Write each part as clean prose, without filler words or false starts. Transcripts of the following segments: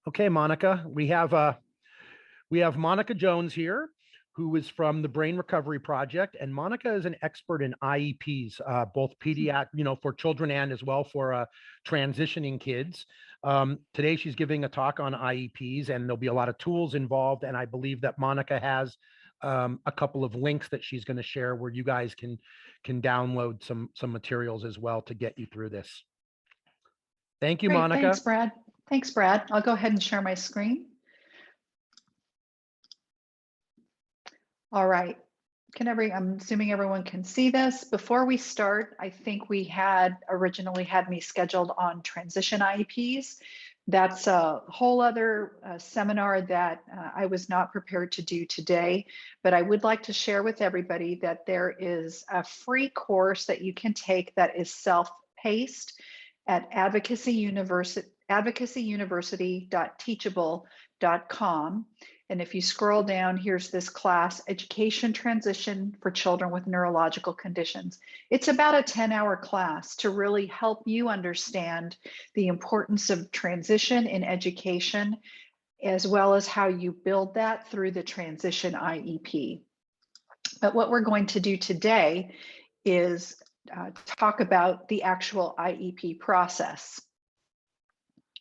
Okay, Monica, we have Monika Jones here, who is from the Brain Recovery Project, and Monika is an expert in IEPs, both pediatric, for children and as well for transitioning kids. Today, she's giving a talk on IEPs, and there'll be a lot of tools involved. And I believe that Monika has a couple of links that she's going to share where you guys can download some materials as well to get you through this. Thank you, Great, Monika. thanks, Brad. Thanks, Brad. I'll go ahead and share my screen. All right. I'm assuming everyone can see this. Before we start, I think we had originally had me scheduled on transition IEPs. That's a whole other seminar that I was not prepared to do today, but I would like to share with everybody that there is a free course that you can take that is self-paced at advocacyuniversity.teachable.com. And if you scroll down, here's this class, Education Transition for Children with Neurological Conditions. It's about a 10-hour class to really help you understand the importance of transition in education, as well as how you build that through the transition IEP. But what we're going to do today is talk about the actual IEP process.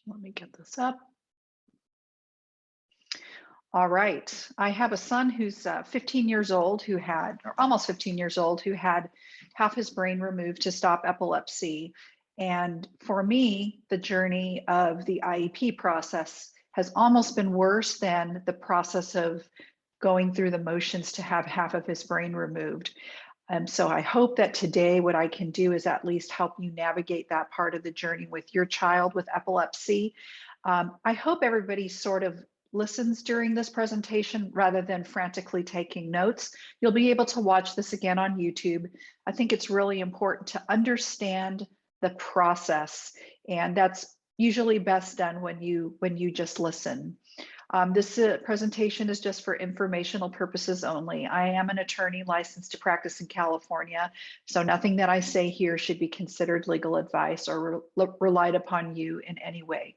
Let me get this up. All right, I have a son who's 15 years old who had, or almost 15 years old, who had half his brain removed to stop epilepsy. And for me, the journey of the IEP process has almost been worse than the process of going through the motions to have half of his brain removed. So I hope that today what I can do is at least help you navigate that part of the journey with your child with epilepsy. I hope everybody sort of listens during this presentation rather than frantically taking notes. You'll be able to watch this again on YouTube. I think it's really important to understand the process, and that's usually best done when you just listen. This presentation is just for informational purposes only. I am an attorney licensed to practice in California, so nothing that I say here should be considered legal advice or relied upon you in any way.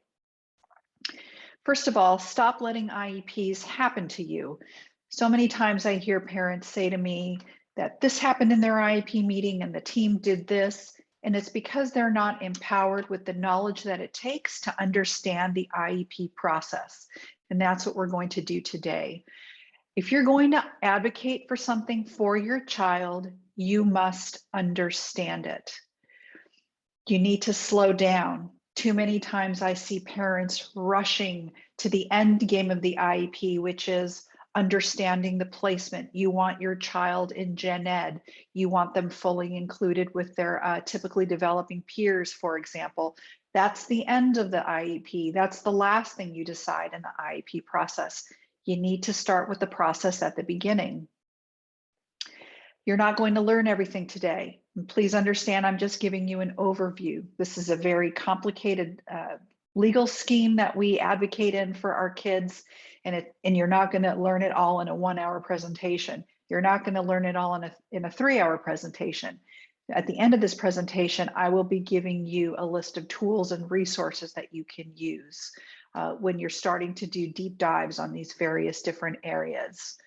First of all, stop letting IEPs happen to you. So many times I hear parents say to me that this happened in their IEP meeting and the team did this, and it's because they're not empowered with the knowledge that it takes to understand the IEP process. And that's what we're going to do today. If you're going to advocate for something for your child, you must understand it. You need to slow down. Too many times I see parents rushing to the end game of the IEP, which is understanding the placement. You want your child in gen ed. You want them fully included with their typically developing peers, for example. That's the end of the IEP. That's the last thing you decide in the IEP process. You need to start with the process at the beginning. You're not going to learn everything today. And please understand, I'm just giving you an overview. This is a very complicated legal scheme that we advocate in for our kids, and you're not going to learn it all in a 1-hour presentation. You're not going to learn it all in a 3-hour presentation. At the end of this presentation, I will be giving you a list of tools and resources that you can use when you're starting to do deep dives on these various different areas.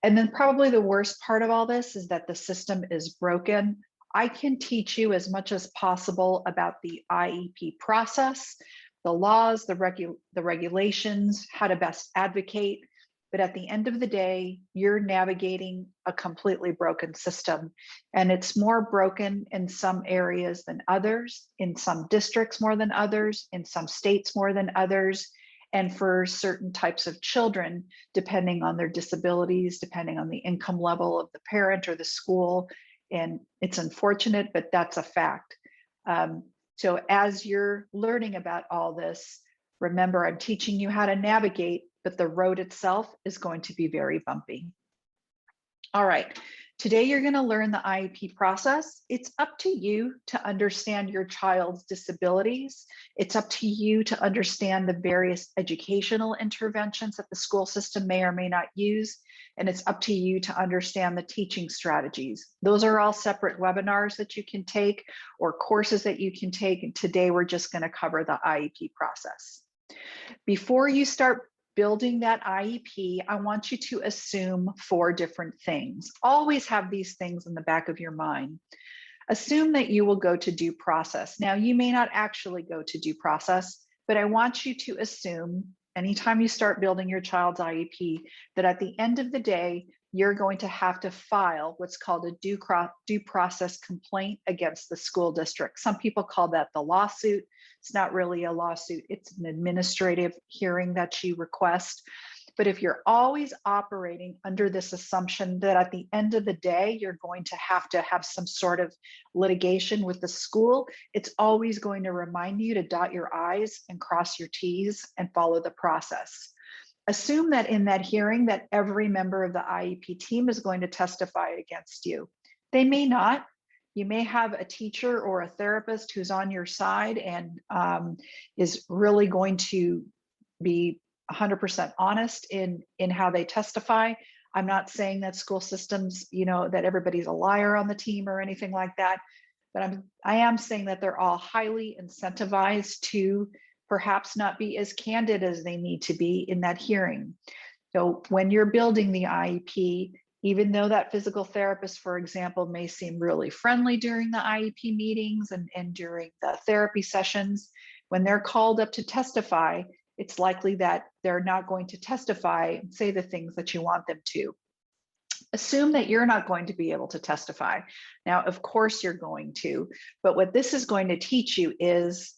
And then probably the worst part of all this is that the system is broken. I can teach you as much as possible about the IEP process, the laws, the regulations, how to best advocate. But at the end of the day, you're navigating a completely broken system. And it's more broken in some areas than others, in some districts more than others, in some states more than others. And for certain types of children, depending on their disabilities, depending on the income level of the parent or the school. And it's unfortunate, but that's a fact. So as you're learning about all this, remember, I'm teaching you how to navigate, but the road itself is going to be very bumpy. All right. Today, you're going to learn the IEP process. It's up to you to understand your child's disabilities. It's up to you to understand the various educational interventions that the school system may or may not use. And it's up to you to understand the teaching strategies. Those are all separate webinars that you can take or courses that you can take. And today, we're just going to cover the IEP process. Before you start building that IEP, I want you to assume 4 different things. Always have these things in the back of your mind. Assume that you will go to due process. Now, you may not actually go to due process, but I want you to assume anytime you start building your child's IEP, that at the end of the day, you're going to have to file what's called a due process complaint against the school district. Some people call that the lawsuit. It's not really a lawsuit. It's an administrative hearing that you request. But if you're always operating under this assumption that at the end of the day, you're going to have some sort of litigation with the school, it's always going to remind you to dot your I's and cross your T's and follow the process. Assume that in that hearing that every member of the IEP team is going to testify against you. They may not. You may have a teacher or a therapist who's on your side and is really going to be 100% honest in how they testify. I'm not saying that school systems, that everybody's a liar on the team or anything like that, but I am saying that they're all highly incentivized to perhaps not be as candid as they need to be in that hearing. So when you're building the IEP, even though that physical therapist, for example, may seem really friendly during the IEP meetings and during the therapy sessions, when they're called up to testify, it's likely that they're not going to testify and say the things that you want them to. Assume that you're not going to be able to testify. Now, of course you're going to, but what this is going to teach you is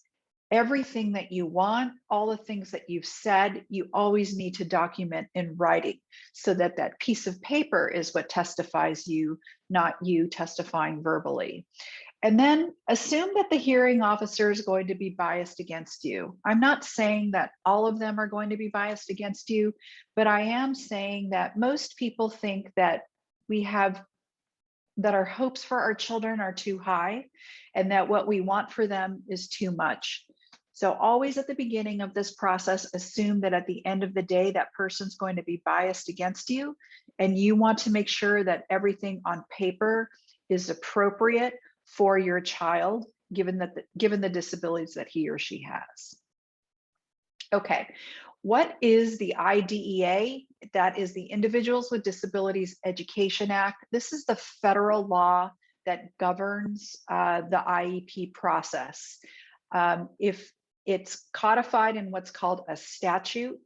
everything that you want, all the things that you've said, you always need to document in writing so that that piece of paper is what testifies you, not you testifying verbally. And then assume that the hearing officer is going to be biased against you. I'm not saying that all of them are going to be biased against you, but I am saying that most people think that that our hopes for our children are too high and that what we want for them is too much. So always at the beginning of this process, assume that at the end of the day, that person's going to be biased against you, and you want to make sure that everything on paper is appropriate for your child, given the disabilities that he or she has. Okay, what is the IDEA? That is the Individuals with Disabilities Education Act. This is the federal law that governs the IEP process. If it's codified in what's called a statute,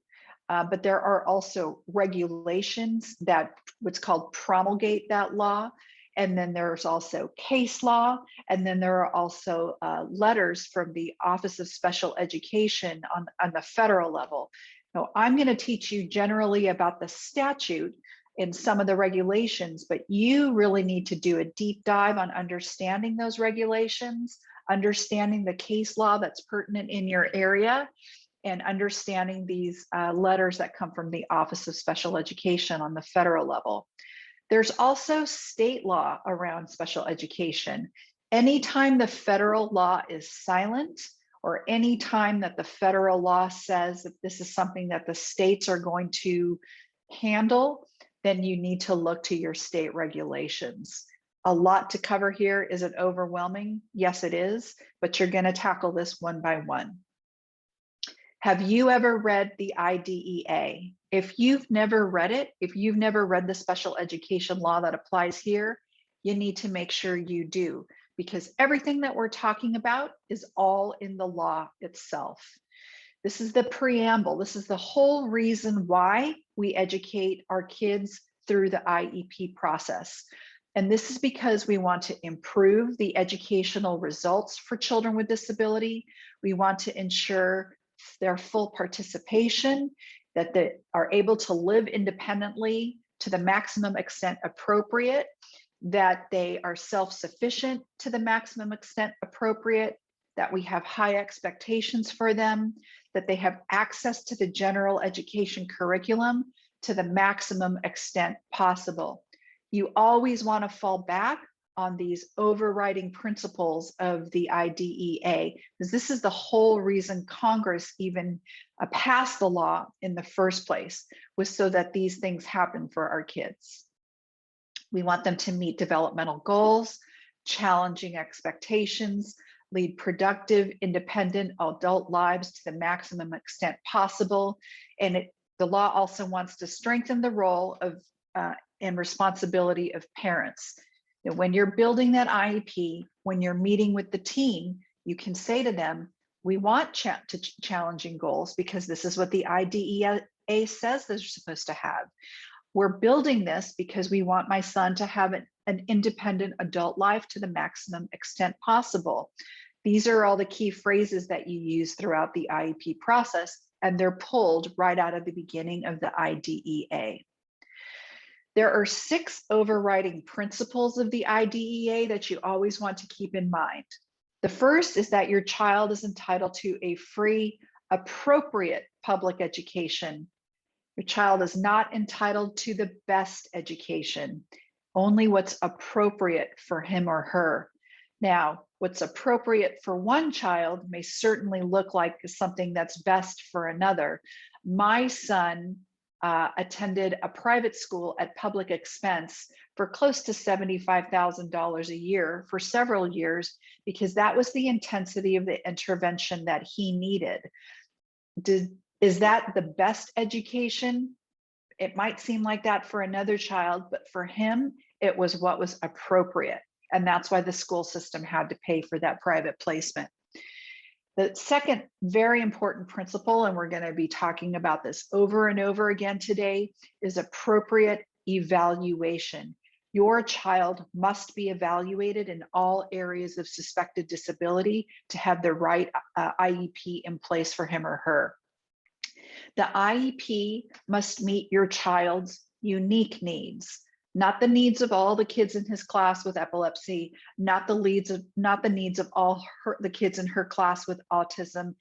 but there are also regulations that what's called promulgate that law. And then there's also case law. And then there are also letters from the Office of Special Education on the federal level. Now, I'm going to teach you generally about the statute and some of the regulations, but you really need to do a deep dive on understanding those regulations, understanding the case law that's pertinent in your area, and understanding these letters that come from the Office of Special Education on the federal level. There's also state law around special education. Anytime the federal law is silent, or anytime that the federal law says that this is something that the states are going to handle, then you need to look to your state regulations. A lot to cover here. Is it overwhelming? Yes, it is, but you're going to tackle this one by one. Have you ever read the IDEA? If you've never read it, if you've never read the special education law that applies here, you need to make sure you do, because everything that we're talking about is all in the law itself. This is the preamble. This is the whole reason why we educate our kids through the IEP process. And this is because we want to improve the educational results for children with disability. We want to ensure their full participation, that they are able to live independently to the maximum extent appropriate, that they are self-sufficient to the maximum extent appropriate, that we have high expectations for them, that they have access to the general education curriculum to the maximum extent possible. You always want to fall back on these overriding principles of the IDEA, because this is the whole reason Congress even passed the law in the first place, was so that these things happen for our kids. We want them to meet developmental goals, challenging expectations, lead productive, independent adult lives to the maximum extent possible. And the law also wants to strengthen the role of and responsibility of parents. You know, when you're building that IEP, when you're meeting with the team, you can say to them, we want challenging goals because this is what the IDEA says they're supposed to have. We're building this because we want my son to have an independent adult life to the maximum extent possible. These are all the key phrases that you use throughout the IEP process, and they're pulled right out of the beginning of the IDEA. There are 6 overriding principles of the IDEA that you always want to keep in mind. The first is that your child is entitled to a free, appropriate public education. Your child is not entitled to the best education, only what's appropriate for him or her. Now, what's appropriate for one child may certainly look like something that's best for another. My son attended a private school at public expense for close to $75,000 a year for several years because that was the intensity of the intervention that he needed. Is that the best education? It might seem like that for another child, but for him, it was what was appropriate. And that's why the school system had to pay for that private placement. The second very important principle, and we're going to be talking about this over and over again today, is appropriate evaluation. Your child must be evaluated in all areas of suspected disability to have the right IEP in place for him or her. The IEP must meet your child's unique needs, not the needs of all the kids in his class with epilepsy, not the needs of all the kids in her class with autism,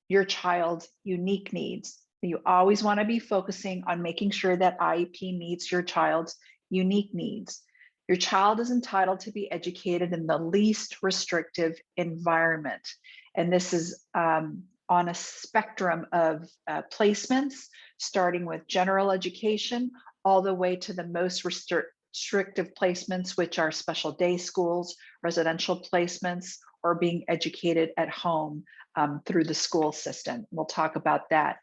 your child's unique needs. You always want to be focusing on making sure that IEP meets your child's unique needs. Your child is entitled to be educated in the least restrictive environment. And this is on a spectrum of placements, starting with general education, all the way to the most restrictive placements, which are special day schools, residential placements, or being educated at home through the school system. We'll talk about that.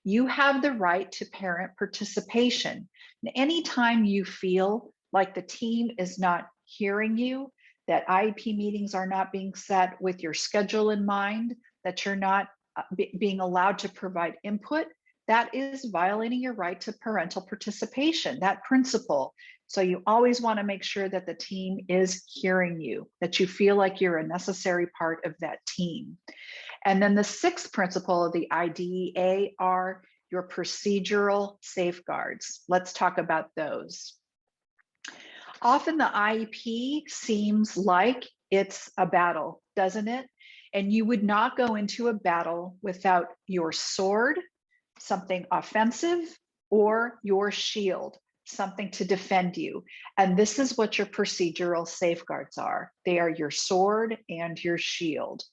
You have the right to parent participation. And anytime you feel like the team is not hearing you, that IEP meetings are not being set with your schedule in mind, that you're not being allowed to provide input, that is violating your right to parental participation, that principle. So you always want to make sure that the team is hearing you, that you feel like you're a necessary part of that team. And then the 6th principle of the IDEA are your procedural safeguards. Let's talk about those. Often the IEP seems like it's a battle, doesn't it? And you would not go into a battle without your sword, something offensive, or your shield, something to defend you. And this is what your procedural safeguards are. They are your sword and your shield.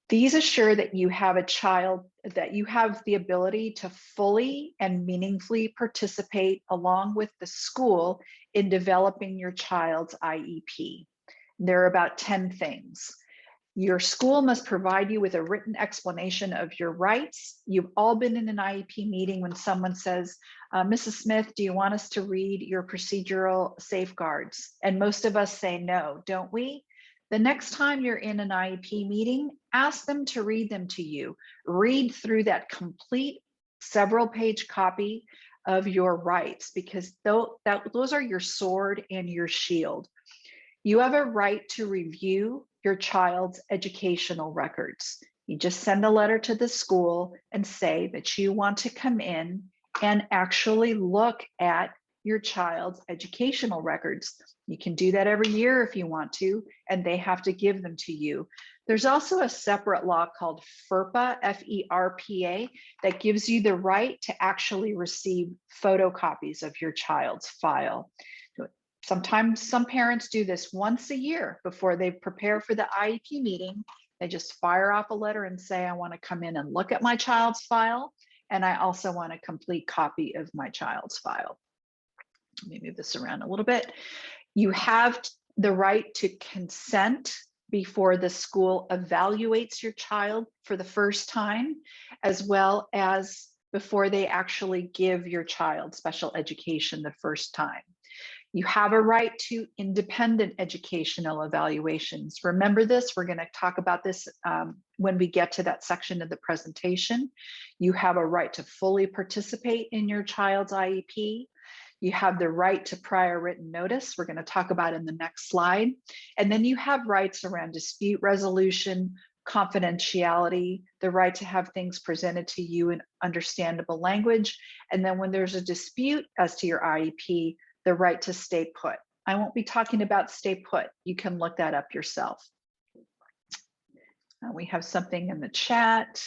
These assure that you have a child, that you have the ability to fully and meaningfully participate along with the school in developing your child's IEP. There are about 10 things. Your school must provide you with a written explanation of your rights. You've all been in an IEP meeting when someone says, Mrs. Smith, do you want us to read your procedural safeguards? And most of us say no, don't we? The next time you're in an IEP meeting, ask them to read them to you. Read through that complete several-page copy of your rights, because those are your sword and your shield. You have a right to review your child's educational records. You just send a letter to the school and say that you want to come in and actually look at your child's educational records. You can do that every year if you want to, and they have to give them to you. There's also a separate law called FERPA, F-E-R-P-A, that gives you the right to actually receive photocopies of your child's file. Sometimes some parents do this once a year before they prepare for the IEP meeting. They just fire off a letter and say, I want to come in and look at my child's file, and I also want a complete copy of my child's file. Let me move this around a little bit. You have the right to consent before the school evaluates your child for the first time, as well as before they actually give your child special education the first time. You have a right to independent educational evaluations. Remember this, we're going to talk about this when we get to that section of the presentation. You have a right to fully participate in your child's IEP. You have the right to prior written notice. We're going to talk about in the next slide. And then you have rights around dispute resolution, confidentiality, the right to have things presented to you in understandable language. And then when there's a dispute as to your IEP, the right to stay put. I won't be talking about stay put. You can look that up yourself. We have something in the chat.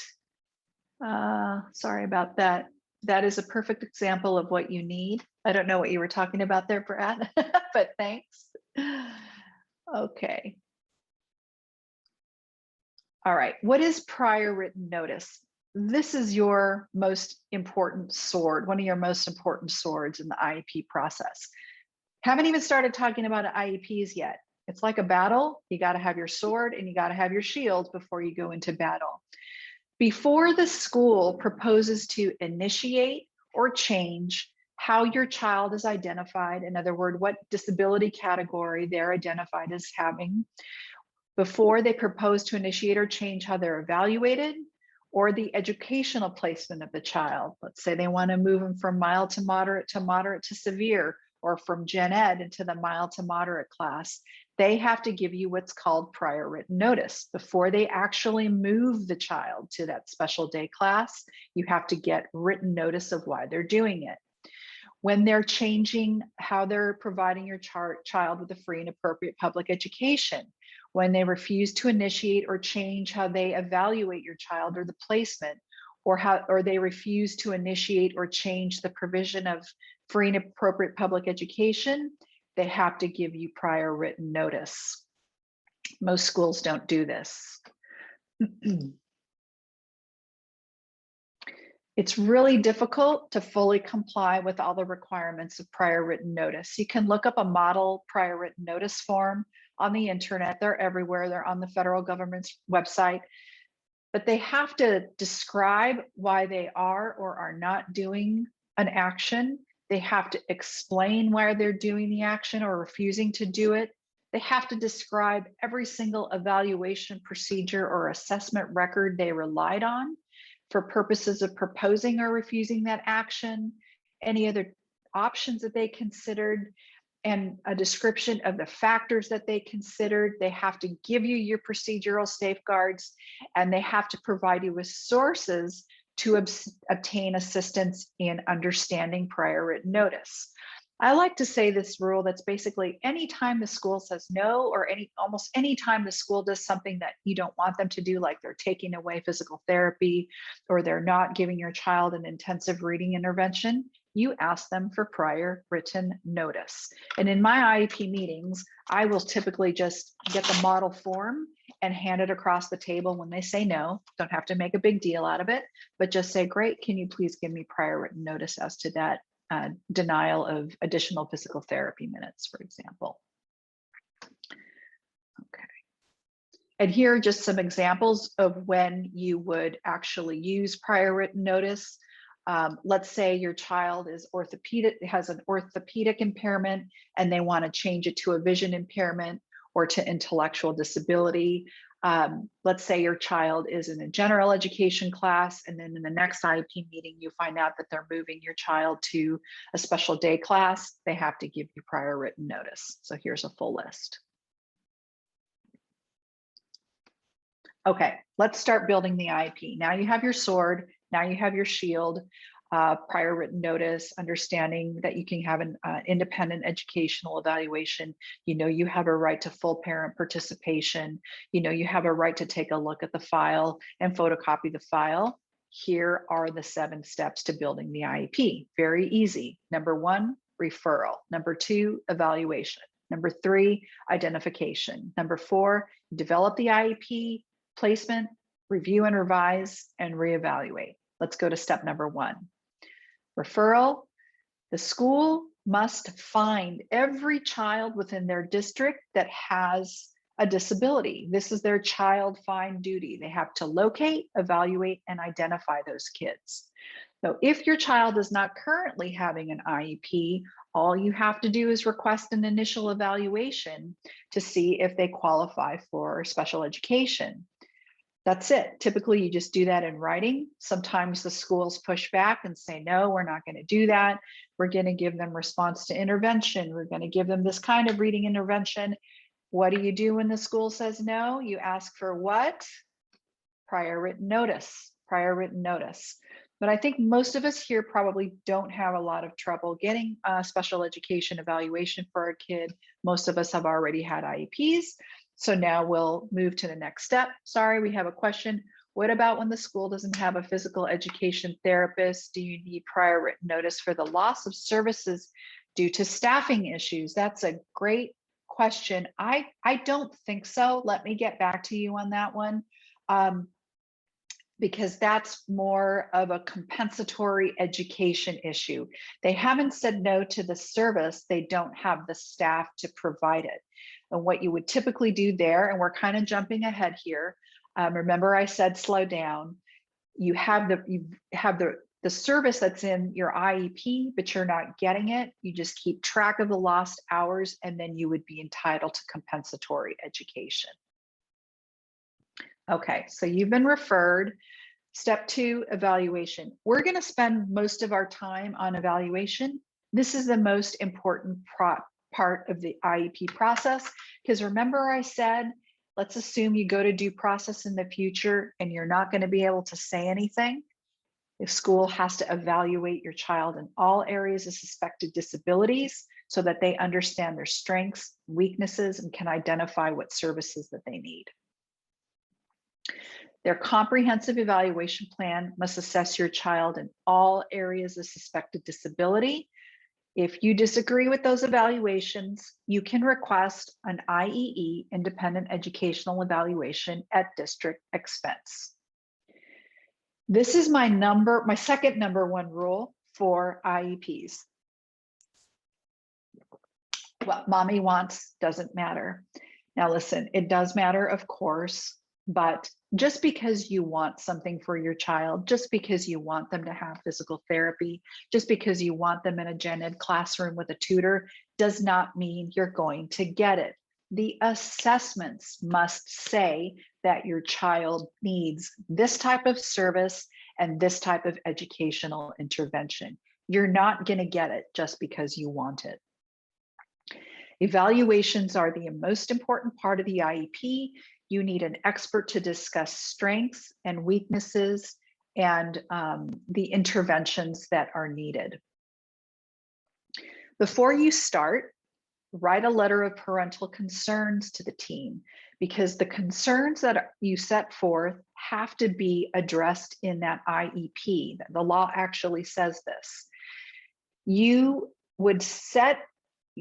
Sorry about that. That is a perfect example of what you need. I don't know what you were talking about there, Brad, but thanks. Okay. All right, what is prior written notice? This is your most important sword, one of your most important swords in the IEP process. Haven't even started talking about IEPs yet. It's like a battle. You got to have your sword and you got to have your shield before you go into battle. Before the school proposes to initiate or change how your child is identified, in other words, what disability category they're identified as having, before they propose to initiate or change how they're evaluated, or the educational placement of the child. Let's say they want to move them from mild to moderate to severe, or from gen ed into the mild to moderate class. They have to give you what's called prior written notice. Before they actually move the child to that special day class, you have to get written notice of why they're doing it. When they're changing how they're providing your child with a free and appropriate public education, when they refuse to initiate or change how they evaluate your child or the placement, or they refuse to initiate or change the provision of free and appropriate public education, they have to give you prior written notice. Most schools don't do this. It's really difficult to fully comply with all the requirements of prior written notice. You can look up a model prior written notice form on the internet. They're everywhere. They're on the federal government's website. But they have to describe why they are or are not doing an action. They have to explain why they're doing the action or refusing to do it. They have to describe every single evaluation procedure or assessment record they relied on for purposes of proposing or refusing that action, any other options that they considered, and a description of the factors that they considered. They have to give you your procedural safeguards, and they have to provide you with sources to obtain assistance in understanding prior written notice. I like to say this rule that's basically anytime the school says no, or almost any time the school does something that you don't want them to do, like they're taking away physical therapy, or they're not giving your child an intensive reading intervention, you ask them for prior written notice. And in my IEP meetings, I will typically just get the model form and hand it across the table when they say no. Don't have to make a big deal out of it, but just say, great, can you please give me prior written notice as to that denial of additional physical therapy minutes, for example. Okay. And here are just some examples of when you would actually use prior written notice. Let's say your child is has an orthopedic impairment and they want to change it to a vision impairment or to intellectual disability. Let's say your child is in a general education class, and then in the next IEP meeting, you find out that they're moving your child to a special day class. They have to give you prior written notice. So here's a full list. Okay, let's start building the IEP. Now you have your sword, now you have your shield. Prior written notice, understanding that you can have an independent educational evaluation. You know, you have a right to full parent participation. You know, you have a right to take a look at the file and photocopy the file. Here are the 7 steps to building the IEP. Very easy. Number 1, referral. Number 2, evaluation. Number 3, identification. Number 4, develop the IEP, placement, review and revise, and reevaluate. Let's go to step number 1. Referral. The school must find every child within their district that has a disability. This is their child find duty. They have to locate, evaluate, and identify those kids. So if your child is not currently having an IEP, all you have to do is request an initial evaluation to see if they qualify for special education. That's it. Typically, you just do that in writing. Sometimes the schools push back and say, no, we're not going to do that. We're going to give them response to intervention. We're going to give them this kind of reading intervention. What do you do when the school says no? You ask for what? Prior written notice, prior written notice. But I think most of us here probably don't have a lot of trouble getting a special education evaluation for a kid. Most of us have already had IEPs. So now we'll move to the next step. Sorry, we have a question. What about when the school doesn't have a physical education therapist? Do you need prior written notice for the loss of services due to staffing issues? That's a great question. I don't think so. Let me get back to you on that one. Because that's more of a compensatory education issue. They haven't said no to the service, they don't have the staff to provide it. And what you would typically do there, and we're kind of jumping ahead here, remember I said slow down, you have the service that's in your IEP, but you're not getting it. You just keep track of the lost hours, and then you would be entitled to compensatory education. Okay, so you've been referred. Step 2, evaluation. We're going to spend most of our time on evaluation. This is the most important part of the IEP process, because remember I said, let's assume you go to due process in the future and you're not going to be able to say anything. The school has to evaluate your child in all areas of suspected disabilities so that they understand their strengths, weaknesses, and can identify what services that they need. Their comprehensive evaluation plan must assess your child in all areas of suspected disability. If you disagree with those evaluations, you can request an IEE, independent educational evaluation, at district expense. This is my second number one rule for IEPs. What mommy wants doesn't matter. Now listen, it does matter, of course, but just because you want something for your child, just because you want them to have physical therapy, just because you want them in a gen ed classroom with a tutor, does not mean you're going to get it. The assessments must say that your child needs this type of service and this type of educational intervention. You're not going to get it just because you want it. Evaluations are the most important part of the IEP. You need an expert to discuss strengths and weaknesses and the interventions that are needed. Before you start, write a letter of parental concerns to the team, because the concerns that you set forth have to be addressed in that IEP. The law actually says this. You would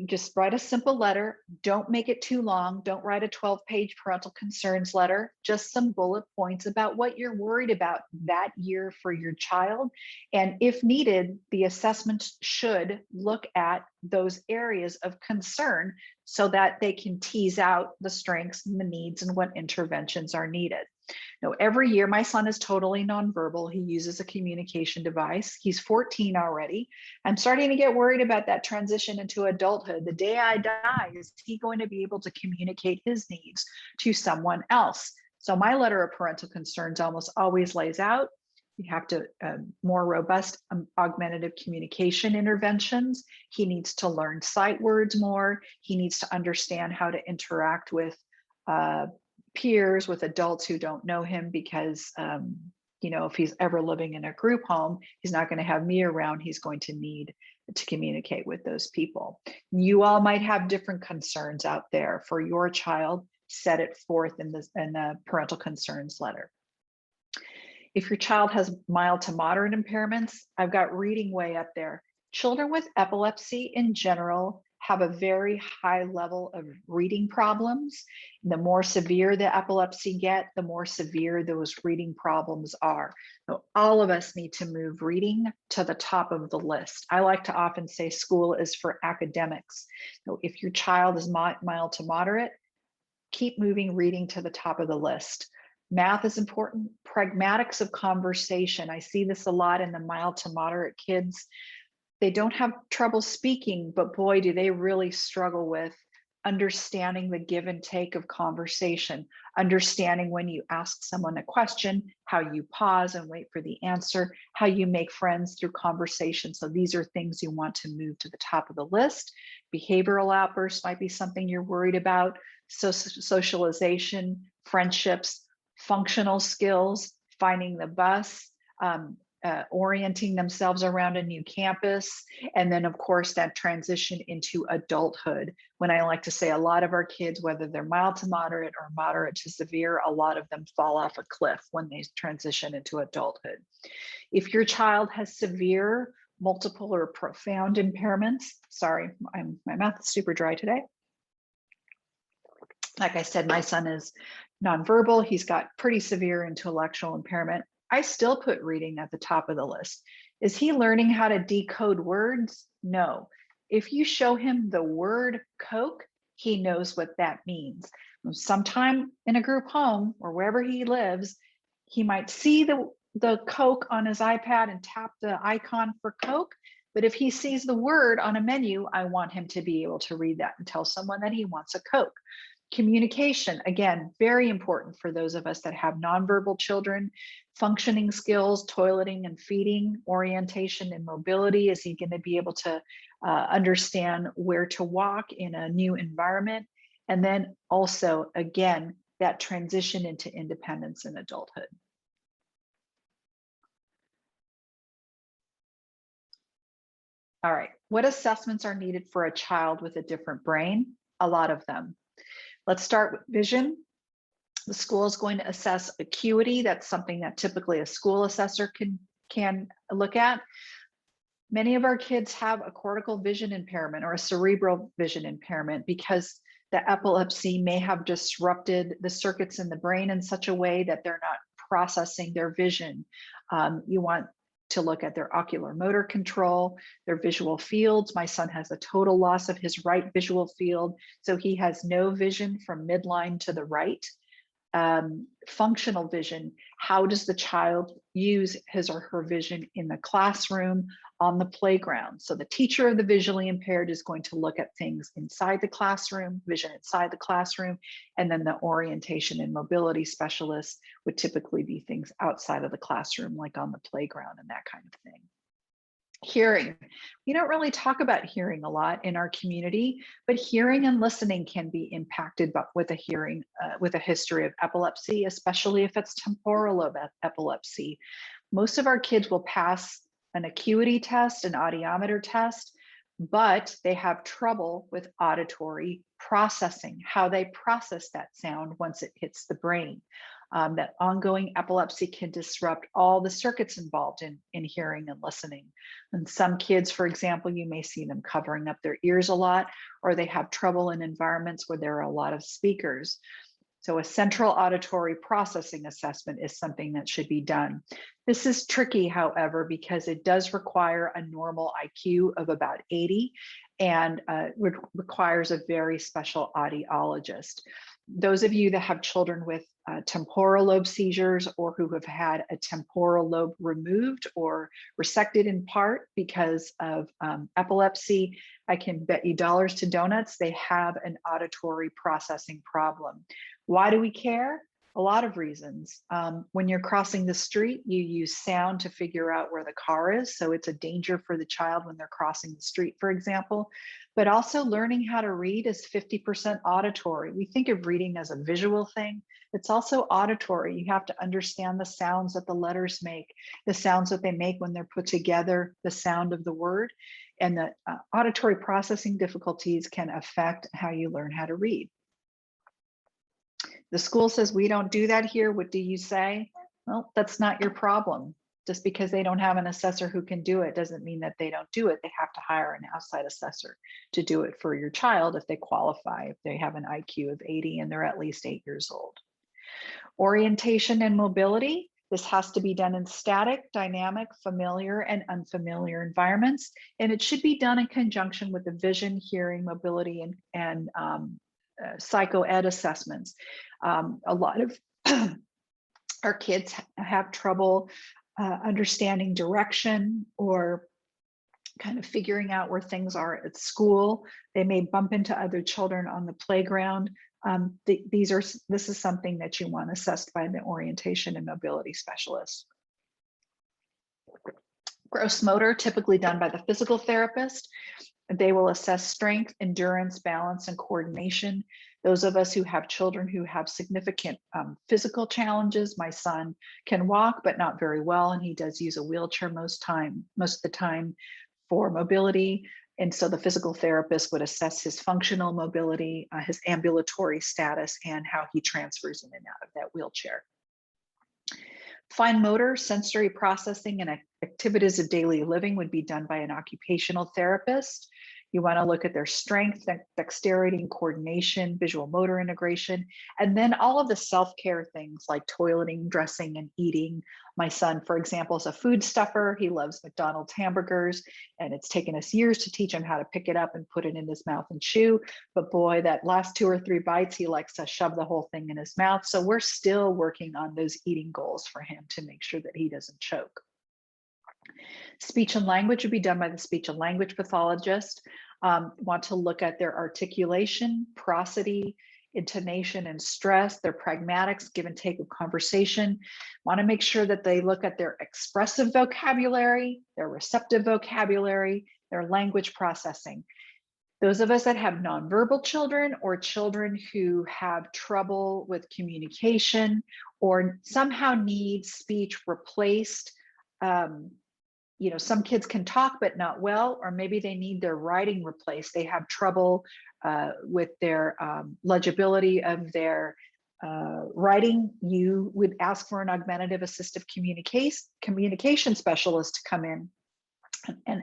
just write a simple letter. Don't make it too long. Don't write a 12-page parental concerns letter, just some bullet points about what you're worried about that year for your child. And if needed, the assessment should look at those areas of concern so that they can tease out the strengths and the needs and what interventions are needed. Now, every year, my son is totally nonverbal. He uses a communication device. He's 14 already. I'm starting to get worried about that transition into adulthood. The day I die, is he going to be able to communicate his needs to someone else? So my letter of parental concerns almost always lays out, you have to more robust augmentative communication interventions. He needs to learn sight words more. He needs to understand how to interact with peers, with adults who don't know him, because if he's ever living in a group home, he's not going to have me around. He's going to need to communicate with those people. You all might have different concerns out there for your child. Set it forth in the parental concerns letter. If your child has mild to moderate impairments, I've got reading way up there. Children with epilepsy in general have a very high level of reading problems. The more severe the epilepsy get, the more severe those reading problems are. So all of us need to move reading to the top of the list. I like to often say school is for academics. So if your child is mild to moderate, keep moving reading to the top of the list. Math is important. Pragmatics of conversation. I see this a lot in the mild to moderate kids. They don't have trouble speaking, but boy, do they really struggle with understanding the give and take of conversation, understanding when you ask someone a question, how you pause and wait for the answer, how you make friends through conversation. So these are things you want to move to the top of the list. Behavioral outbursts might be something you're worried about. Socialization, friendships, functional skills, finding the bus, orienting themselves around a new campus, and then of course that transition into adulthood. When I like to say a lot of our kids, whether they're mild to moderate or moderate to severe, a lot of them fall off a cliff when they transition into adulthood. If your child has severe, multiple, or profound impairments, sorry, my mouth is super dry today. Like I said, my son is nonverbal. He's got pretty severe intellectual impairment. I still put reading at the top of the list. Is he learning how to decode words? No. If you show him the word Coke, he knows what that means. Sometime in a group home or wherever he lives, he might see the Coke on his iPad and tap the icon for Coke. But if he sees the word on a menu, I want him to be able to read that and tell someone that he wants a Coke. Communication, again, very important for those of us that have nonverbal children. Functioning skills, toileting and feeding, orientation and mobility. Is he going to be able to understand where to walk in a new environment? And then also, again, that transition into independence and adulthood. All right, what assessments are needed for a child with a different brain? A lot of them. Let's start with vision. The school is going to assess acuity. That's something that typically a school assessor can look at. Many of our kids have a cortical vision impairment or a cerebral vision impairment because the epilepsy may have disrupted the circuits in the brain in such a way that they're not processing their vision. You want to look at their ocular motor control, their visual fields. My son has a total loss of his right visual field, so he has no vision from midline to the right. Functional vision, how does the child use his or her vision in the classroom, on the playground? So the teacher of the visually impaired is going to look at things inside the classroom, vision inside the classroom, and then the orientation and mobility specialist would typically be things outside of the classroom, like on the playground and that kind of thing. Hearing. We don't really talk about hearing a lot in our community, but hearing and listening can be impacted with a hearing, with a history of epilepsy, especially if it's temporal lobe epilepsy. Most of our kids will pass an acuity test, an audiometer test, but they have trouble with auditory processing, how they process that sound once it hits the brain. That ongoing epilepsy can disrupt all the circuits involved in hearing and listening. And some kids, for example, you may see them covering up their ears a lot, or they have trouble in environments where there are a lot of speakers. So a central auditory processing assessment is something that should be done. This is tricky, however, because it does require a normal IQ of about 80 and requires a very special audiologist. Those of you that have children with temporal lobe seizures or who have had a temporal lobe removed or resected in part because of epilepsy, I can bet you dollars to donuts they have an auditory processing problem. Why do we care? A lot of reasons. When you're crossing the street, you use sound to figure out where the car is. So it's a danger for the child when they're crossing the street, for example. But also learning how to read is 50% auditory. We think of reading as a visual thing. It's also auditory. You have to understand the sounds that the letters make, the sounds that they make when they're put together, the sound of the word. And the auditory processing difficulties can affect how you learn how to read. The school says, we don't do that here. What do you say? Well, that's not your problem. Just because they don't have an assessor who can do it doesn't mean that they don't do it. They have to hire an outside assessor to do it for your child if they qualify, if they have an IQ of 80 and they're at least 8 years old. Orientation and mobility. This has to be done in static, dynamic, familiar, and unfamiliar environments. And it should be done in conjunction with the vision, hearing, mobility, and psychoed assessments. A lot of our kids have trouble understanding direction or kind of figuring out where things are at school. They may bump into other children on the playground. This is something that you want assessed by the orientation and mobility specialist. Gross motor, typically done by the physical therapist. They will assess strength, endurance, balance, and coordination. Those of us who have children who have significant physical challenges, my son can walk, but not very well, and he does use a wheelchair most of the time for mobility. And so the physical therapist would assess his functional mobility, his ambulatory status, and how he transfers in and out of that wheelchair. Fine motor, sensory processing, and activities of daily living would be done by an occupational therapist. You want to look at their strength, dexterity, and coordination, visual motor integration, and then all of the self-care things like toileting, dressing, and eating. My son, for example, is a food stuffer. He loves McDonald's hamburgers, and it's taken us years to teach him how to pick it up and put it in his mouth and chew. But boy, that last 2 or 3 bites, he likes to shove the whole thing in his mouth. So we're still working on those eating goals for him to make sure that he doesn't choke. Speech and language would be done by the speech and language pathologist. Want to look at their articulation, prosody, intonation, and stress, their pragmatics, give and take of conversation. Want to make sure that they look at their expressive vocabulary, their receptive vocabulary, their language processing. Those of us that have nonverbal children or children who have trouble with communication or somehow need speech replaced, you know, some kids can talk but not well, or maybe they need their writing replaced. They have trouble with their legibility of their writing. You would ask for an augmentative assistive communication specialist to come in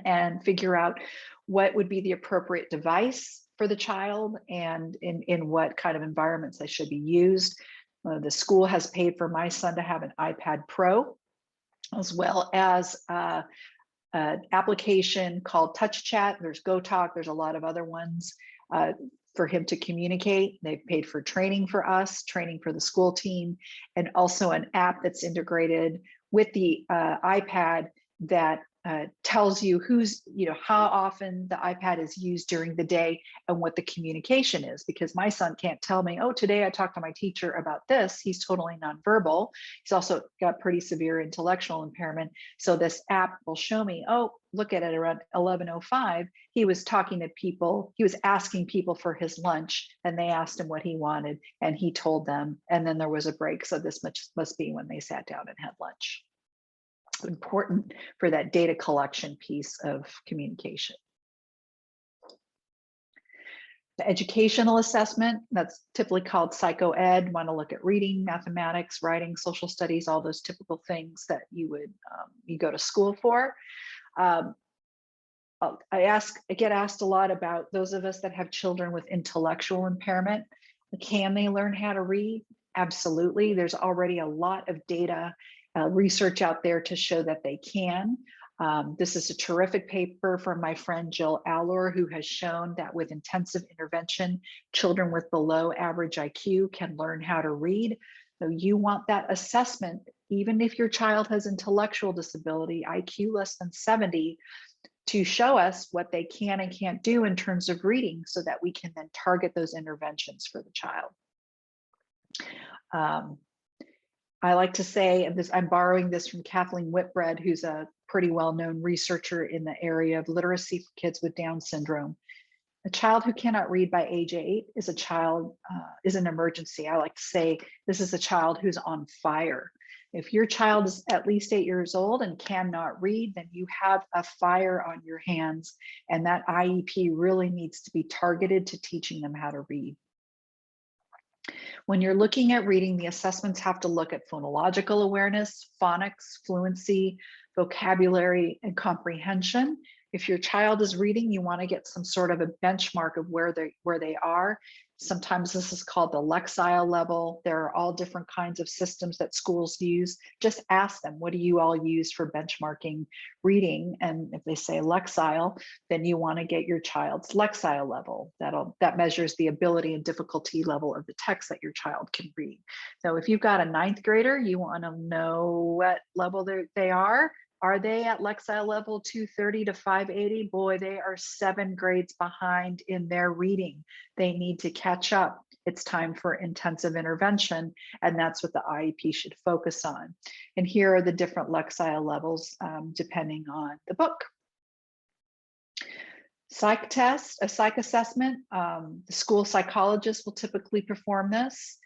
and figure out what would be the appropriate device for the child and in what kind of environments they should be used. The school has paid for my son to have an iPad Pro, as well as an application called Touch Chat. There's GoTalk. There's a lot of other ones for him to communicate. They've paid for training for us, training for the school team, and also an app that's integrated with the iPad that tells you how often the iPad is used during the day and what the communication is, because my son can't tell me, oh, today I talked to my teacher about this. He's totally nonverbal. He's also got pretty severe intellectual impairment. So this app will show me, oh, look at it, around 11:05, he was talking to people, he was asking people for his lunch, and they asked him what he wanted, and he told them, and then there was a break. So this must be when they sat down and had lunch. Important for that data collection piece of communication. The educational assessment, that's typically called psychoed. Want to look at reading, mathematics, writing, social studies, all those typical things that you would you go to school for. I get asked a lot about those of us that have children with intellectual impairment. Can they learn how to read? Absolutely. There's already a lot of data research out there to show that they can. This is a terrific paper from my friend Jill Allor, who has shown that with intensive intervention, children with below average IQ can learn how to read. So you want that assessment, even if your child has intellectual disability, IQ less than 70, to show us what they can and can't do in terms of reading so that we can then target those interventions for the child. I like to say, and I'm borrowing this from Kathleen Whitbread, who's a pretty well-known researcher in the area of literacy for kids with Down syndrome. A child who cannot read by age 8 is an emergency. I like to say this is a child who's on fire. If your child is at least 8 years old and cannot read, then you have a fire on your hands, and that IEP really needs to be targeted to teaching them how to read. When you're looking at reading, the assessments have to look at phonological awareness, phonics, fluency, vocabulary, and comprehension. If your child is reading, you want to get some sort of a benchmark of where they are. Sometimes this is called the Lexile level. There are all different kinds of systems that schools use. Just ask them, what do you all use for benchmarking reading? And if they say Lexile, then you want to get your child's Lexile level. That measures the ability and difficulty level of the text that your child can read. So if you've got a 9th grader, you want to know what level they are. Are they at Lexile level 230 to 580? Boy, they are 7 grades behind in their reading. They need to catch up. It's time for intensive intervention, and that's what the IEP should focus on. And here are the different Lexile levels depending on the book. Psych test, a psych assessment. The school psychologist will typically perform this.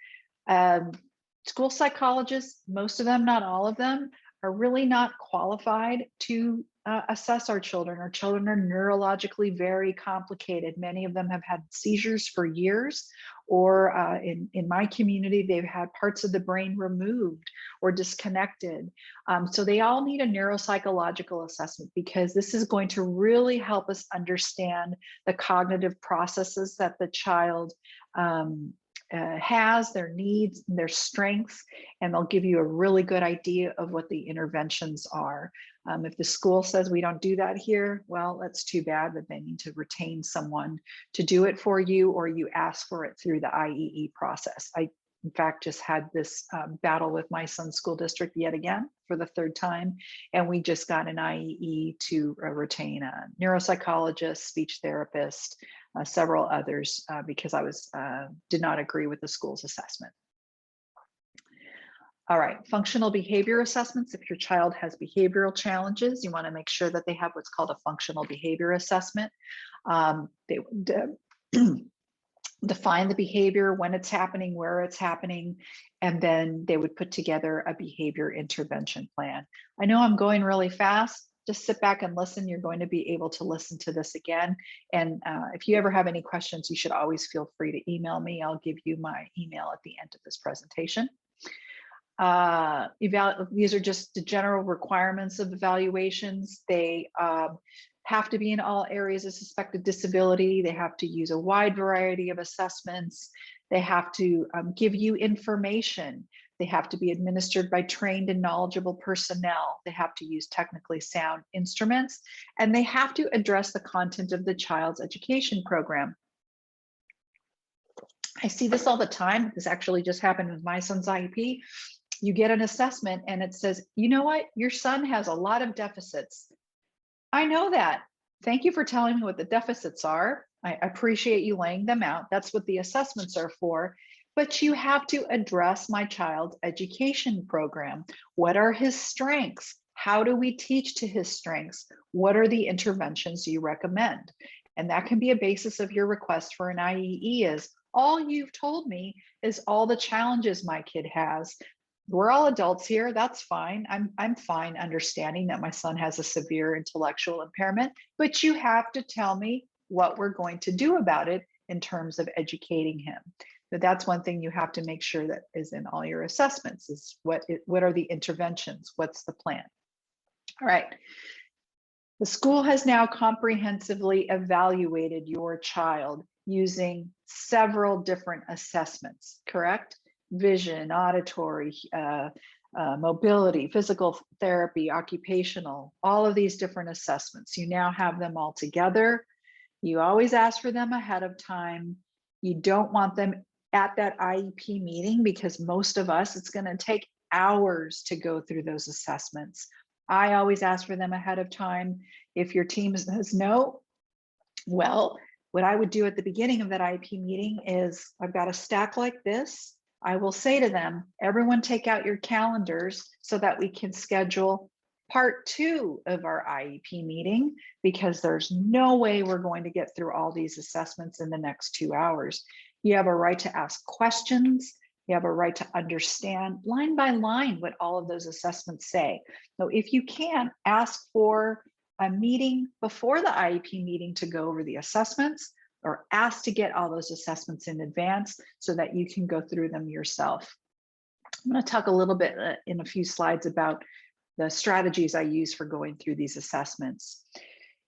School psychologists, most of them, not all of them, are really not qualified to assess our children. Our children are neurologically very complicated. Many of them have had seizures for years, or in my community, they've had parts of the brain removed or disconnected. So they all need a neuropsychological assessment, because this is going to really help us understand the cognitive processes that the child has, their needs, their strengths, and they'll give you a really good idea of what the interventions are. If the school says we don't do that here, well, that's too bad, but they need to retain someone to do it for you, or you ask for it through the IEE process. I, in fact, just had this battle with my son's school district yet again for the 3rd time, and we just got an IEE to retain a neuropsychologist, speech therapist, several others, because I did not agree with the school's assessment. All right, functional behavior assessments. If your child has behavioral challenges, you want to make sure that they have what's called a functional behavior assessment. They would define the behavior, when it's happening, where it's happening, and then they would put together a behavior intervention plan. I know I'm going really fast. Just sit back and listen. You're going to be able to listen to this again. And if you ever have any questions, you should always feel free to email me. I'll give you my email at the end of this presentation. These are just the general requirements of evaluations. They have to be in all areas of suspected disability. They have to use a wide variety of assessments. They have to give you information. They have to be administered by trained and knowledgeable personnel. They have to use technically sound instruments, and they have to address the content of the child's education program. I see this all the time. This actually just happened with my son's IEP. You get an assessment and it says, you know what, your son has a lot of deficits. I know that. Thank you for telling me what the deficits are. I appreciate you laying them out. That's what the assessments are for. But you have to address my child's education program. What are his strengths? How do we teach to his strengths? What are the interventions you recommend? And that can be a basis of your request for an IEE. Is all you've told me is all the challenges my kid has. We're all adults here. That's fine. I'm fine understanding that my son has a severe intellectual impairment, but you have to tell me what we're going to do about it in terms of educating him. So that's one thing you have to make sure that is in all your assessments is what are the interventions? What's the plan? All right. The school has now comprehensively evaluated your child using several different assessments, correct? Vision, auditory, mobility, physical therapy, occupational, all of these different assessments. You now have them all together. You always ask for them ahead of time. You don't want them at that IEP meeting, because most of us, it's going to take hours to go through those assessments. I always ask for them ahead of time. If your team says no, well, what I would do at the beginning of that IEP meeting is I've got a stack like this. I will say to them, everyone take out your calendars so that we can schedule part 2 of our IEP meeting, because there's no way we're going to get through all these assessments in the next 2 hours. You have a right to ask questions. You have a right to understand line by line what all of those assessments say. So if you can, ask for a meeting before the IEP meeting to go over the assessments, or ask to get all those assessments in advance so that you can go through them yourself. I'm going to talk a little bit in a few slides about the strategies I use for going through these assessments.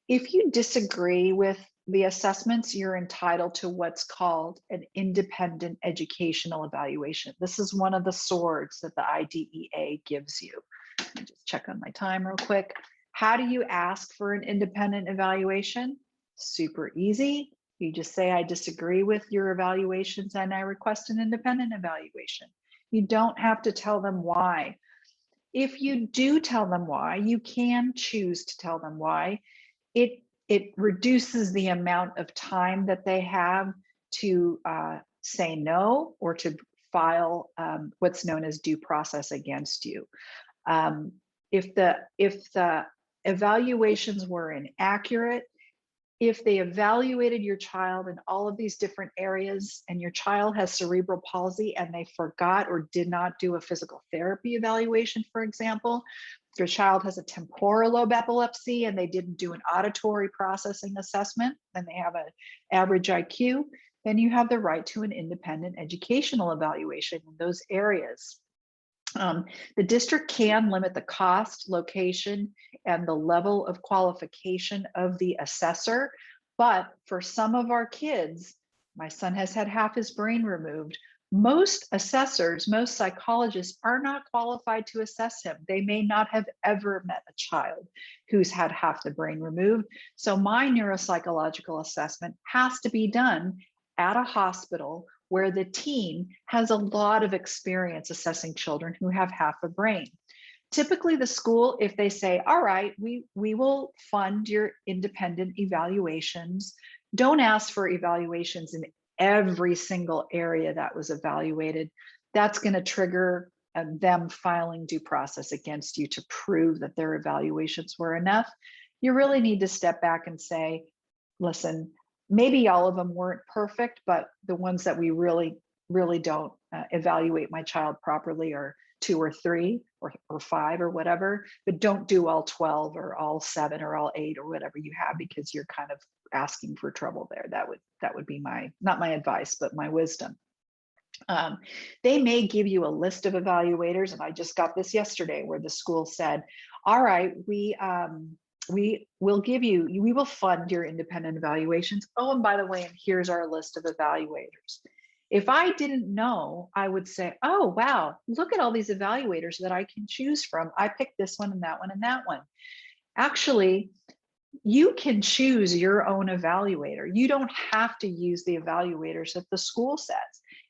If you disagree with the assessments, you're entitled to what's called an independent educational evaluation. This is one of the swords that the IDEA gives you. Let me just check on my time real quick. How do you ask for an independent evaluation? Super easy. You just say, I disagree with your evaluations and I request an independent evaluation. You don't have to tell them why. If you do tell them why, you can choose to tell them why. It reduces the amount of time that they have to say no or to file what's known as due process against you. If the evaluations were inaccurate, if they evaluated your child in all of these different areas and your child has cerebral palsy and they forgot or did not do a physical therapy evaluation, for example, if your child has a temporal lobe epilepsy and they didn't do an auditory processing assessment and they have an average IQ, then you have the right to an independent educational evaluation in those areas. The district can limit the cost, location, and the level of qualification of the assessor. But for some of our kids, my son has had half his brain removed. Most assessors, most psychologists are not qualified to assess him. They may not have ever met a child who's had half the brain removed. So my neuropsychological assessment has to be done at a hospital where the team has a lot of experience assessing children who have half a brain. Typically the school, if they say, all right, we will fund your independent evaluations, don't ask for evaluations in every single area that was evaluated. That's going to trigger them filing due process against you to prove that their evaluations were enough. You really need to step back and say, listen, maybe all of them weren't perfect, but the ones that we really don't evaluate my child properly are 2 or 3 or 5 or whatever, but don't do all 12 or all 7 or all 8 or whatever you have, because you're kind of asking for trouble there. That would be not my advice, but my wisdom. They may give you a list of evaluators, and I just got this yesterday where the school said, all right, we will we will fund your independent evaluations. Oh, and by the way, and here's our list of evaluators. If I didn't know, I would say, oh, wow, look at all these evaluators that I can choose from. I picked this one and that one and that one. Actually, you can choose your own evaluator. You don't have to use the evaluators that the school says.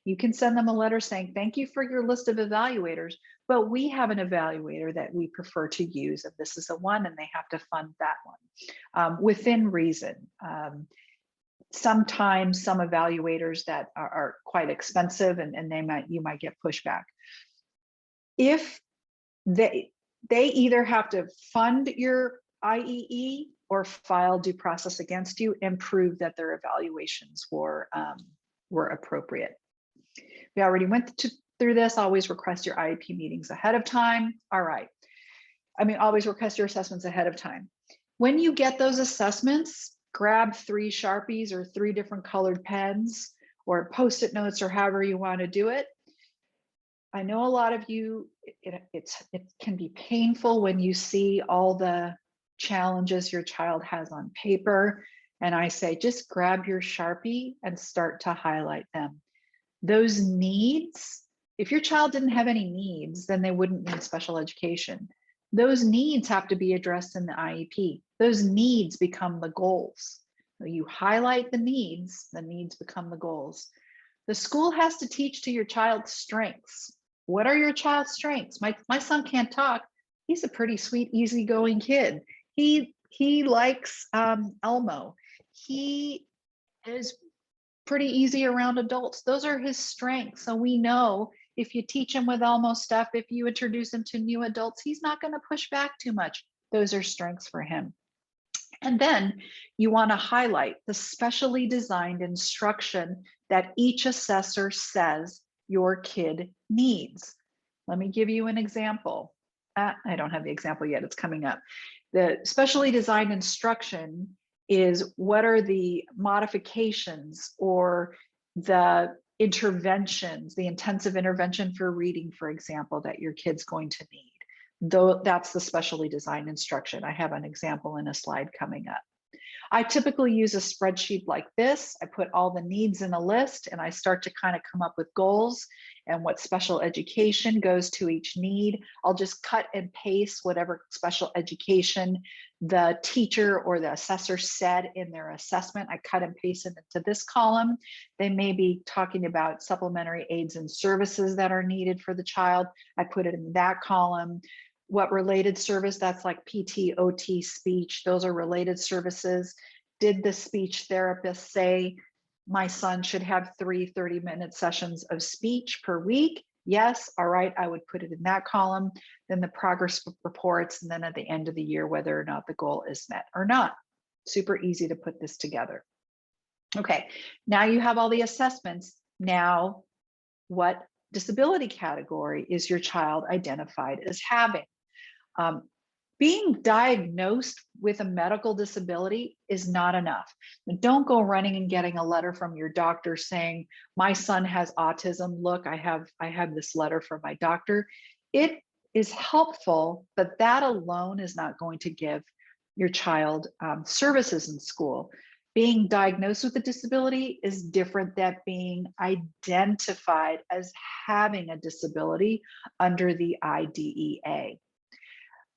You can send them a letter saying, thank you for your list of evaluators, but we have an evaluator that we prefer to use, and this is the one, and they have to fund that one within reason. Sometimes some evaluators that are quite expensive and you might get pushback. If they either have to fund your IEE or file due process against you and prove that their evaluations were appropriate. We already went through this. Always request your Iep meetings ahead of time. All right. Always request your assessments ahead of time. When you get those assessments, grab 3 Sharpies or 3 different colored pens or Post-it notes or however you want to do it. I know a lot of you, it can be painful when you see all the challenges your child has on paper. And I say, just grab your Sharpie and start to highlight them. Those needs, if your child didn't have any needs, then they wouldn't need special education. Those needs have to be addressed in the IEP. Those needs become the goals. So you highlight the needs become the goals. The school has to teach to your child's strengths. What are your child's strengths? My son can't talk. He's a pretty sweet, easygoing kid. He likes Elmo. He is pretty easy around adults. Those are his strengths. So we know if you teach him with Elmo stuff, if you introduce him to new adults, he's not going to push back too much. Those are strengths for him. And then you want to highlight the specially designed instruction that each assessor says your kid needs. Let me give you an example. I don't have the example yet, it's coming up. The specially designed instruction is what are the modifications or the interventions, the intensive intervention for reading, for example, that your kid's going to need. Though that's the specially designed instruction. I have an example in a slide coming up. I typically use a spreadsheet like this. I put all the needs in a list and I start to kind of come up with goals and what special education goes to each need. I'll just cut and paste whatever special education the teacher or the assessor said in their assessment. I cut and paste it into this column. They may be talking about supplementary aids and services that are needed for the child. I put it in that column. What related service, that's like PT, OT, speech, those are related services. Did the speech therapist say my son should have 3 30-minute sessions of speech per week? Yes, all right, I would put it in that column. Then the progress reports, and then at the end of the year, whether or not the goal is met or not. Super easy to put this together. Okay, now you have all the assessments. Now, what disability category is your child identified as having? Being diagnosed with a medical disability is not enough. Don't go running and getting a letter from your doctor saying, my son has autism. Look, I have this letter from my doctor. It is helpful, but that alone is not going to give your child services in school. Being diagnosed with a disability is different than being identified as having a disability under the IDEA.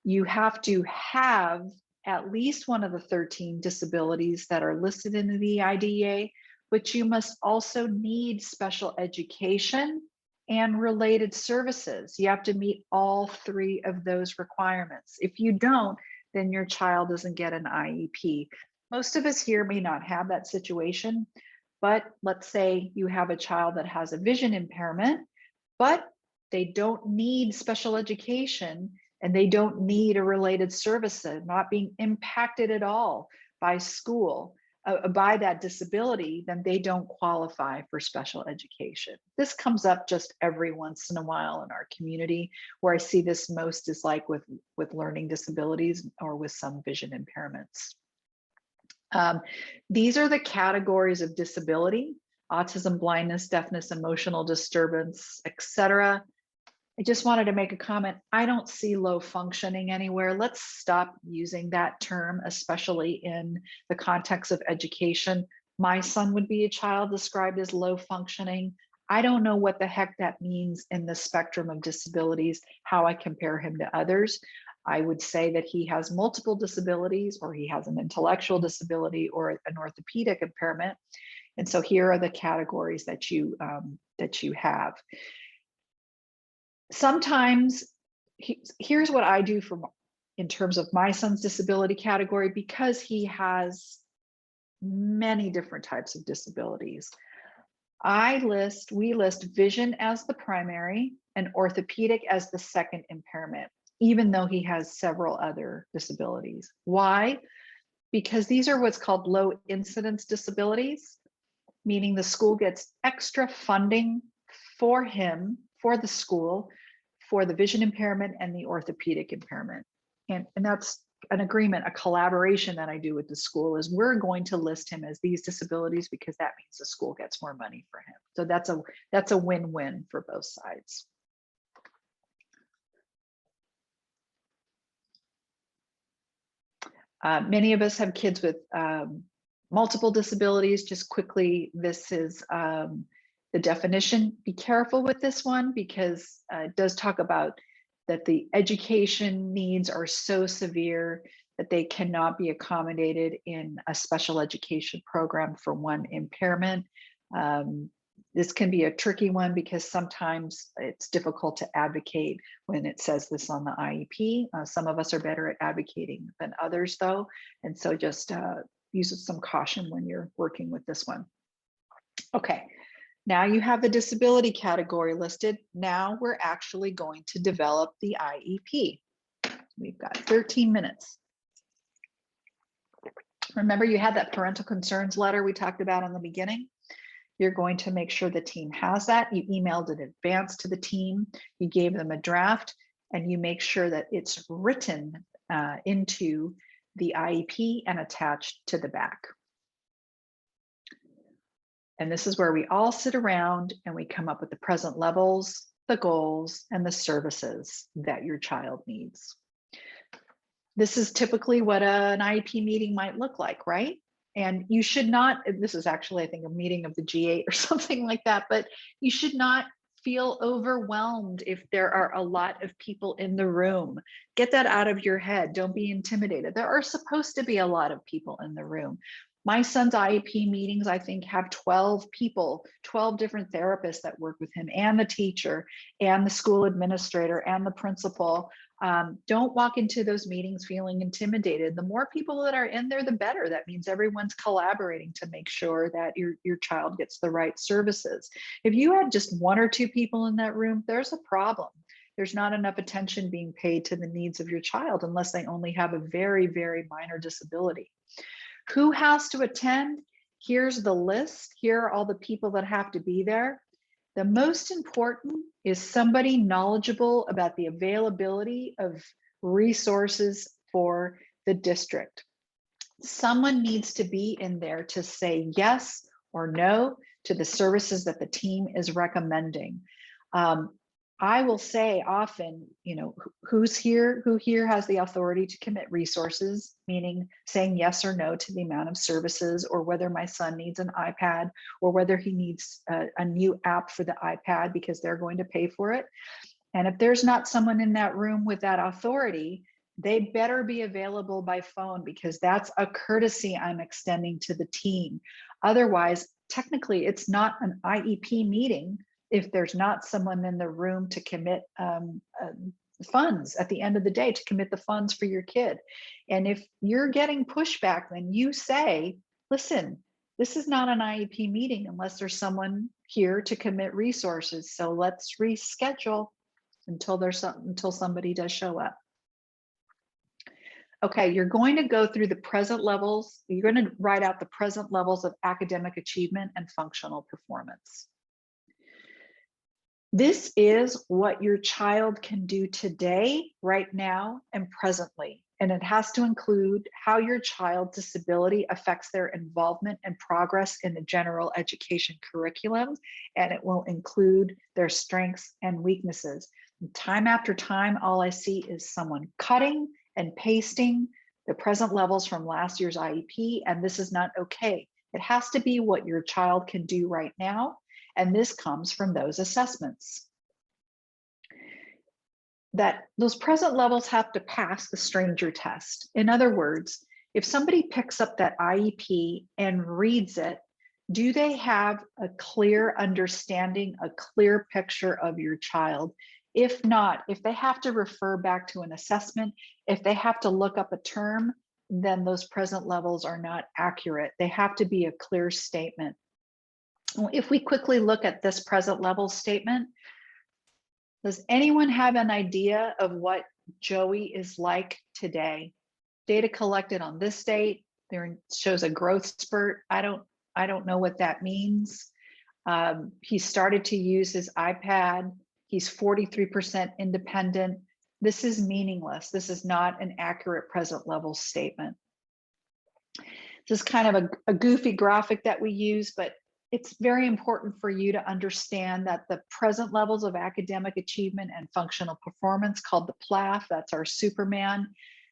You have to have at least one of the 13 disabilities that are listed in the IDEA, but you must also need special education and related services. You have to meet all 3 of those requirements. If you don't, then your child doesn't get an IEP. Most of us here may not have that situation, but let's say you have a child that has a vision impairment, but they don't need special education and they don't need a related service, not being impacted at all by school, by that disability, then they don't qualify for special education. This comes up just every once in a while in our community. Where I see this most is like with learning disabilities or with some vision impairments. These are the categories of disability: autism, blindness, deafness, emotional disturbance, etc. I just wanted to make a comment. I don't see low functioning anywhere. Let's stop using that term, especially in the context of education. My son would be a child described as low functioning. I don't know what the heck that means in the spectrum of disabilities, how I compare him to others. I would say that he has multiple disabilities, or he has an intellectual disability or an orthopedic impairment. And so here are the categories that you have. Sometimes, here's what I do in terms of my son's disability category, because he has many different types of disabilities. We list vision as the primary and orthopedic as the second impairment, even though he has several other disabilities. Why? Because these are what's called low incidence disabilities, meaning the school gets extra funding for him, for the school, for the vision impairment and the orthopedic impairment. And that's an agreement, a collaboration that I do with the school, is we're going to list him as these disabilities because that means the school gets more money for him. So that's a win-win for both sides. Many of us have kids with multiple disabilities. Just quickly, this is the definition. Be careful with this one because it does talk about that the education needs are so severe that they cannot be accommodated in a special education program for one impairment. This can be a tricky one because sometimes it's difficult to advocate when it says this on the IEP. Some of us are better at advocating than others though. And so just use some caution when you're working with this one. Okay, now you have the disability category listed. Now we're actually going to develop the IEP. We've got 13 minutes. Remember, you had that parental concerns letter we talked about in the beginning. You're going to make sure the team has that. You emailed in advance to the team. You gave them a draft, and you make sure that it's written into the IEP and attached to the back. And this is where we all sit around and we come up with the present levels, the goals, and the services that your child needs. This is typically what an IEP meeting might look like, right? And you should not, this is actually, I think, a meeting of the G8 or something like that, but you should not feel overwhelmed if there are a lot of people in the room. Get that out of your head. Don't be intimidated. There are supposed to be a lot of people in the room. My son's IEP meetings, I think, have 12 people, 12 different therapists that work with him, and the teacher, and the school administrator, and the principal. Don't walk into those meetings feeling intimidated. The more people that are in there, the better. That means everyone's collaborating to make sure that your child gets the right services. If you had just one or two people in that room, there's a problem. There's not enough attention being paid to the needs of your child unless they only have a very, very minor disability. Who has to attend? Here's the list. Here are all the people that have to be there. The most important is somebody knowledgeable about the availability of resources for the district. Someone needs to be in there to say yes or no to the services that the team is recommending. I will say often, who here has the authority to commit resources, meaning saying yes or no to the amount of services, or whether my son needs an iPad, or whether he needs a new app for the iPad because they're going to pay for it. And if there's not someone in that room with that authority, they better be available by phone, because that's a courtesy I'm extending to the team. Otherwise, technically, it's not an IEP meeting if there's not someone in the room to commit funds at the end of the day, to commit the funds for your kid. And if you're getting pushback, then you say, listen, this is not an IEP meeting unless there's someone here to commit resources. So let's reschedule until somebody does show up. Okay, you're going to go through the present levels. You're going to write out the present levels of academic achievement and functional performance. This is what your child can do today, right now, and presently. And it has to include how your child's disability affects their involvement and progress in the general education curriculum. And it will include their strengths and weaknesses. And time after time, all I see is someone cutting and pasting the present levels from last year's IEP, and this is not okay. It has to be what your child can do right now. And this comes from those assessments. That those present levels have to pass the stranger test. In other words, if somebody picks up that IEP and reads it, do they have a clear understanding, a clear picture of your child? If not, if they have to refer back to an assessment, if they have to look up a term, then those present levels are not accurate. They have to be a clear statement. If we quickly look at this present level statement, does anyone have an idea of what Joey is like today? Data collected on this date, there shows a growth spurt. I don't know what that means. He started to use his iPad. He's 43% independent. This is meaningless. This is not an accurate present level statement. This is kind of a goofy graphic that we use, but it's very important for you to understand that the present levels of academic achievement and functional performance, called the PLAF, that's our Superman,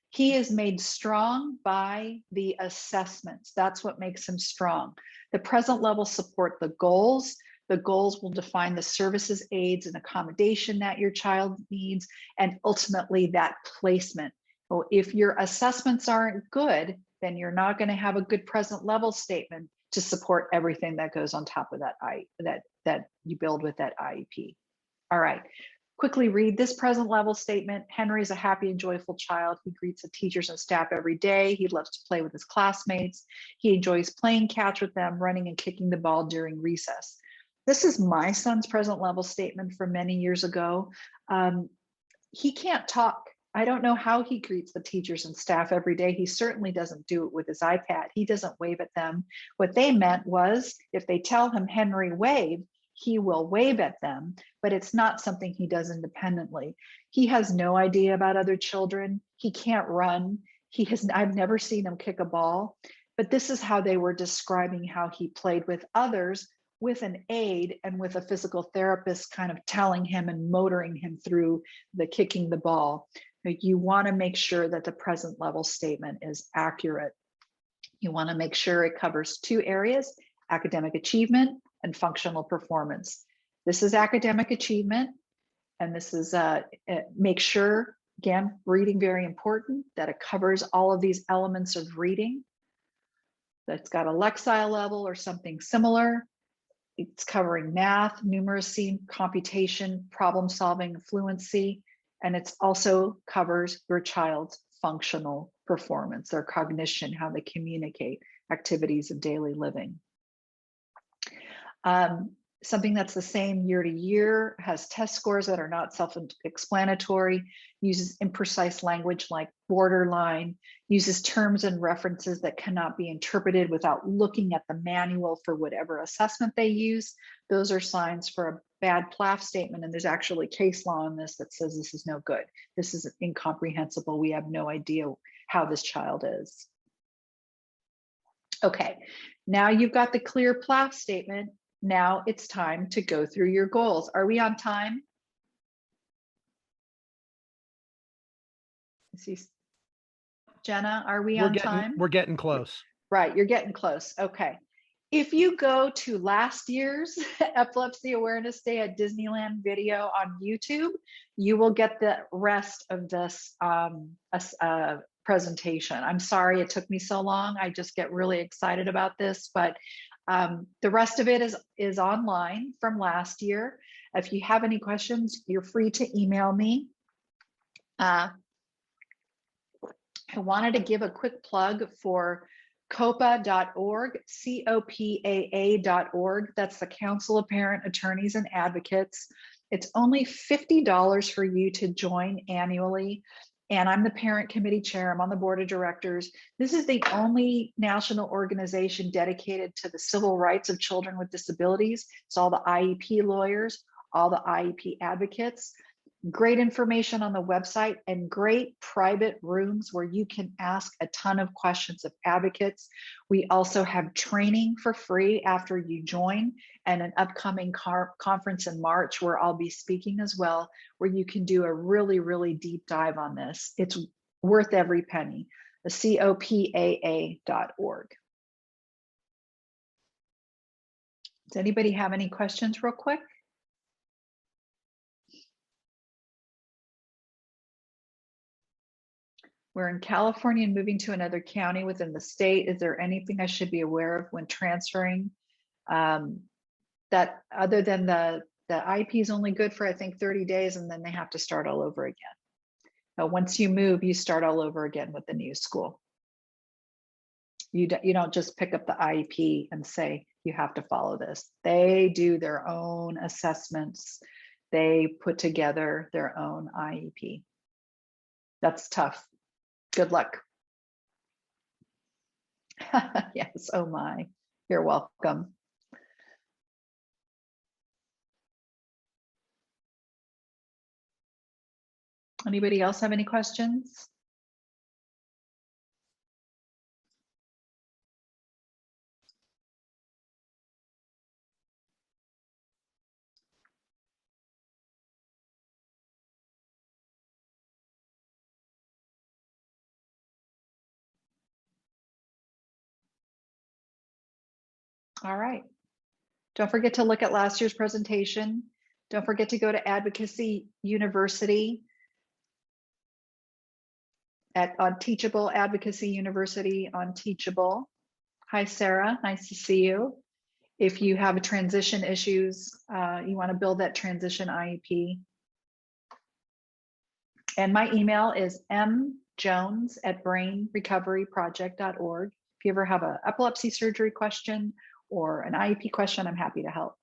he is made strong by the assessments. That's what makes him strong. The present levels support the goals. The goals will define the services, aids, and accommodation that your child needs, and ultimately that placement. So if your assessments aren't good, then you're not going to have a good present level statement to support everything that goes on top of that that you build with that IEP. All right, quickly read this present level statement. Henry is a happy and joyful child. He greets the teachers and staff every day. He loves to play with his classmates. He enjoys playing catch with them, running and kicking the ball during recess. This is my son's present level statement from many years ago. He can't talk. I don't know how he greets the teachers and staff every day. He certainly doesn't do it with his iPad. He doesn't wave at them. What they meant was, if they tell him Henry wave, he will wave at them, but it's not something he does independently. He has no idea about other children. He can't run. I've never seen him kick a ball, but this is how they were describing how he played with others, with an aide and with a physical therapist kind of telling him and motoring him through the kicking the ball. You want to make sure that the present level statement is accurate. You want to make sure it covers two areas, academic achievement and functional performance. This is academic achievement, and this is make sure, again, reading very important, that it covers all of these elements of reading. That's got a Lexile level or something similar. It's covering math, numeracy, computation, problem solving, fluency, and it's also covers your child's functional performance, their cognition, how they communicate, activities of daily living. Something that's the same year to year, has test scores that are not self-explanatory, uses imprecise language like borderline, uses terms and references that cannot be interpreted without looking at the manual for whatever assessment they use. Those are signs for a bad PLAF statement, and there's actually case law on this that says this is no good. This is incomprehensible. We have no idea how this child is. Okay, now you've got the clear PLAF statement. Now it's time to go through your goals. Are we on time? See, Jenna, are we on time? We're getting close. Right, you're getting close. Okay. If you go to last year's Epilepsy Awareness Day at Disneyland video on YouTube, you will get the rest of this presentation. I'm sorry it took me so long. I just get really excited about this, but the rest of it is online from last year. If you have any questions, you're free to email me. I wanted to give a quick plug for COPAA.org, COPAA.org. That's the Council of Parent Attorneys and Advocates. It's only $50 for you to join annually. And I'm the parent committee chair. I'm on the board of directors. This is the only national organization dedicated to the civil rights of children with disabilities. It's all the IEP lawyers, all the IEP advocates. Great information on the website and great private rooms where you can ask a ton of questions of advocates. We also have training for free after you join, and an upcoming conference in March where I'll be speaking as well, where you can do a really, really deep dive on this. It's worth every penny. The COPAA.org. Does anybody have any questions real quick? We're in California and moving to another county within the state. Is there anything I should be aware of when transferring? That other than the IEP is only good for, I think, 30 days, and then they have to start all over again. But once you move, you start all over again with the new school. You don't just pick up the IEP and say, you have to follow this. They do their own assessments. They put together their own IEP. That's tough. Good luck. Yes, oh my, you're welcome. Anybody else have any questions? All right. Don't forget to look at last year's presentation. Don't forget to go to Advocacy University on Teachable, Advocacy University on Teachable. Hi, Sarah. Nice to see you. If you have transition issues, you want to build that transition IEP. And my email is mjones@brainrecoveryproject.org. If you ever have an epilepsy surgery question or an IEP question, I'm happy to help.